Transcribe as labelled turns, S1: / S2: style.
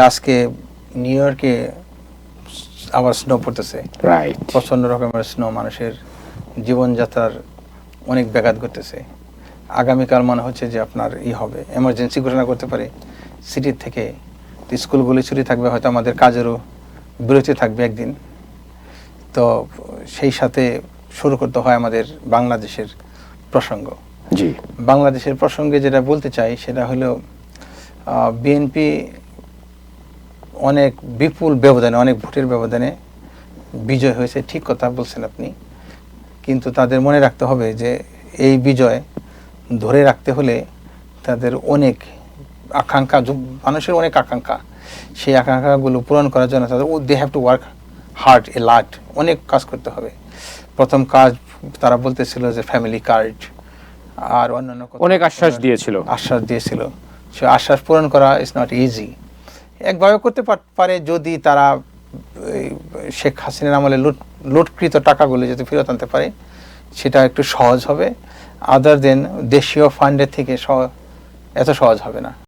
S1: আজকে নিউ ইয়র্কে আবার স্নো পড়তেছে,
S2: রাইট।
S1: প্রচন্ড রকমের স্নো মানুষের জীবনযাত্রার অনেক ব্যাঘাত ঘটতেছে। আগামীকাল মনে হচ্ছে যে আপনার হবে, এমার্জেন্সি ঘোষণা করতে পারে সিটির থেকে। স্কুলগুলি ছুটি থাকবে, হয়তো আমাদের কাজেরও বিরতি থাকবে একদিন। তো সেই সাথে শুরু করতে হয় আমাদের বাংলাদেশের প্রসঙ্গ।
S2: জি,
S1: বাংলাদেশের প্রসঙ্গে যেটা বলতে চাই সেটা হলো বিএনপি অনেক বিপুল ব্যবধানে, অনেক ভোটের ব্যবধানে বিজয় হয়েছে, ঠিক কথা বলছেন আপনি। কিন্তু তাদের মনে রাখতে হবে যে এই বিজয় ধরে রাখতে হলে তাদের অনেক আকাঙ্ক্ষা, মানুষের অনেক আকাঙ্ক্ষা, সেই আকাঙ্ক্ষাগুলো পূরণ করার জন্য তাদের they have to work hard a lot, অনেক কাজ করতে হবে। প্রথম কাজ তারা বলতেছিল যে ফ্যামিলি কার্ড আর অন্যান্য
S2: অনেক আশ্বাস দিয়েছিল।
S1: সে আশ্বাস পূরণ করা ইজ নট ইজি। একভাবে করতে পারে যদি তারা শেখ হাসিনার আমলে লুটকৃত টাকাগুলো যদি ফেরত আনতে পারে, সেটা একটু সহজ হবে। আদার দেন দেশীয় ফান্ডের থেকে এত সহজ হবে না।